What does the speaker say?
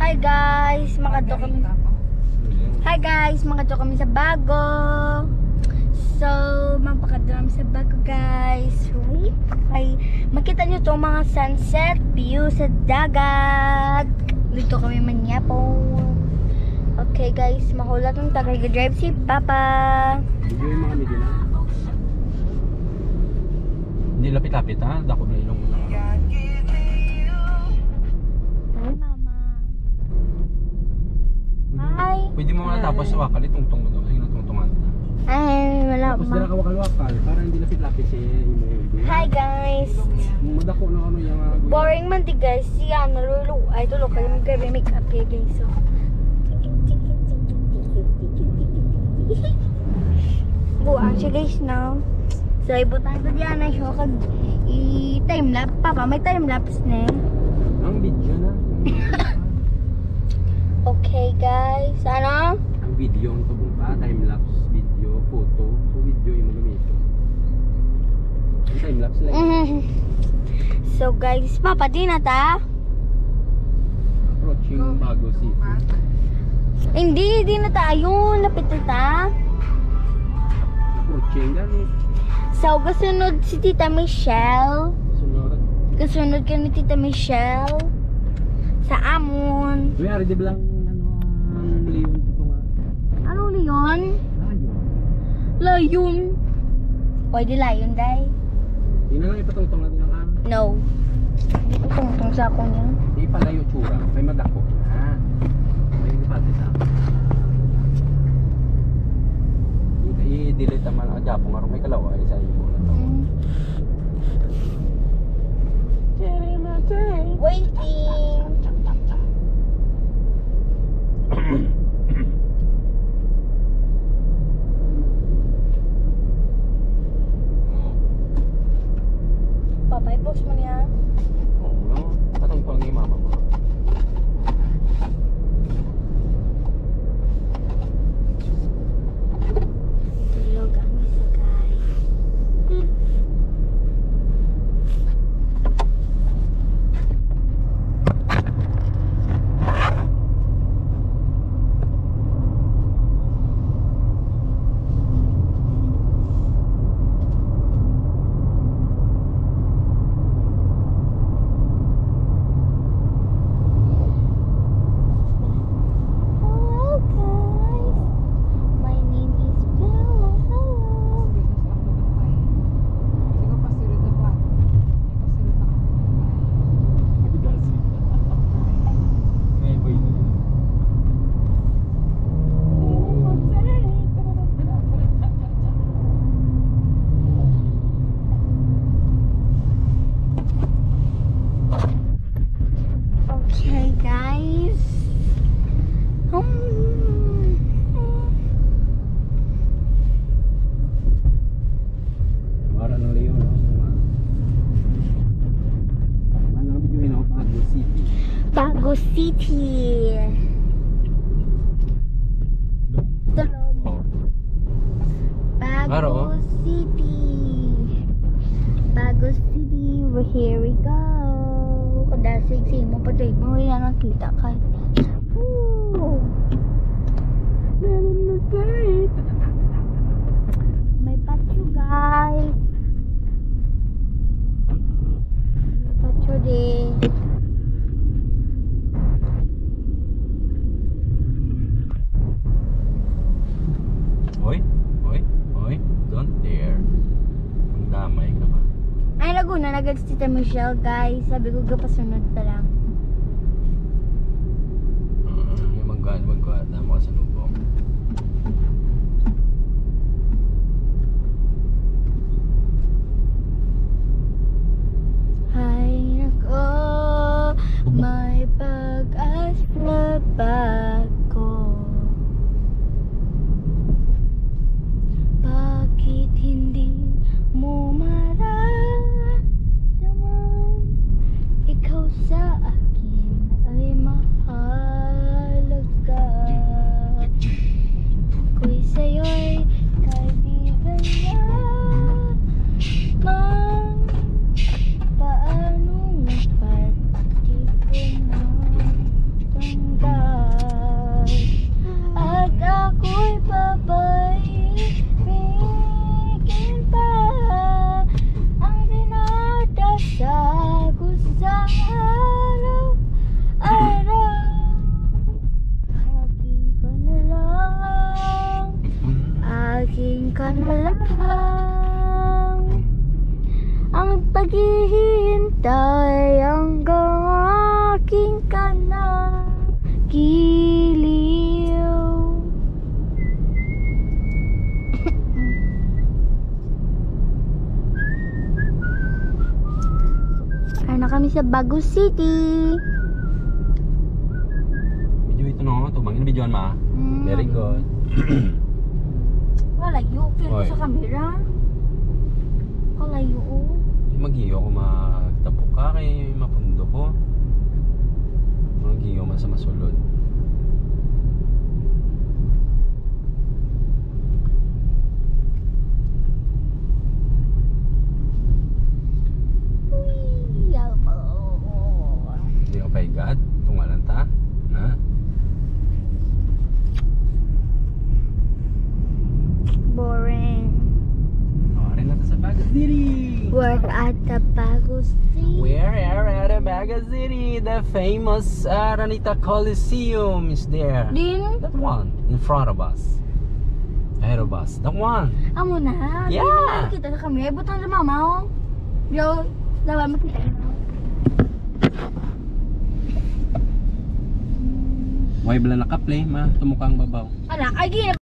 Hi guys, makadto kami. Hi guys, makadto kami sa Bago. So, magpakadto kami sa Bago guys. Ay, makita nyo to mga sunset view sa dagat. Dito kami manyapo. Okay guys, mahulat ng tagay-drive si Papa. Video yung mga medyo na. Hindi lapit-lapit ha, dako na ilong na. Hi mama. Hi. Pwede mo nga tapos sa wakal, itungtong mo daw. Sige na tungtungan. Ay, wala Tapos ma. dala ka wakal-wakal, para hindi lapit-lapit si imo. Hi guys. Madako na ano yung mga... Boring man di guys. Siya nalulo. Ay, tulo kayo mag-make up kayo guys. So, buang siya guys now. So, ibutan ko diyan na siya kag i-timelapse. Papa, may timelapse na eh. Ang video na. Okay guys. Ano? Ang video ang tubong pa, time-lapse, video, photo. So video yung mga gamito. Ang time-lapse lang. So guys, Papa, di na ta? Approaching Bago City. Hindi, di na tayo. Lapit na ta. Approaching gani. So, kasunod si Tita Michelle. Sunod. Kasunod ka ni Tita Michelle sa Amon. Uy, ari di bilang ano ang leon ito nga. Ano leon? Ayun. Layon. Pwede layon, day? Tingnan lang ipatungtong natin ang am. No. Hindi ko tungtong sa ako niya. Di pala yung tsura. May madako. Ha? May pati sa i-delete naman ang Japong nga may kalaway sa iyo na to. Waiting. Papa, i-post mo niya. Oo nga. Patungtong ni mama mo. Tulog ang isa, guys. Hello, guys. My name is Bella. Hello. May boy na yun. Okay, guys. Mara ng leon. No? Ano ang video yun ako? Bago City. Bago City. Tulog. Oh. Bago Claro. City. Bago City. Well, here we go. Kadasig sa imo pa tayo mo yan nakita ka. Woo! May patio guys. May patio din. Oy, oy, oy, don't dare. Ang damay ka ba? Ay, Laguna, nag-ads Tita Michelle, guys. Sabi ko, kapasunod pa lang. Yung magkuhan na mo sa lubong. Hay nako, may pag-asa ba ko? Bakit hindi mo maramdaman ikaw sa sa Bago City. Video ito no, tubang yung videoan ma. Very good. Kalayo, pero Oy. sa camera. Kalayo, oh. Magiyo ko magtapok ka kay mapundo ko. Magiyo man sa masulod. Uy, yabo. Hindi ko pay God. Tungalan ta. Na? Boring. Rin na ta sa Bago City. We're at the Bago City. We're at the Bago City. The famous Aranita Coliseum is there. Din, That one in front of us. Ahead of us. That one. amo na. Yeah. Di na kita sa camera. Butang na mama, oh. Yo, dapat makita. Why bala nakaplay ma? Tumukang babaw. Anak, ay gina.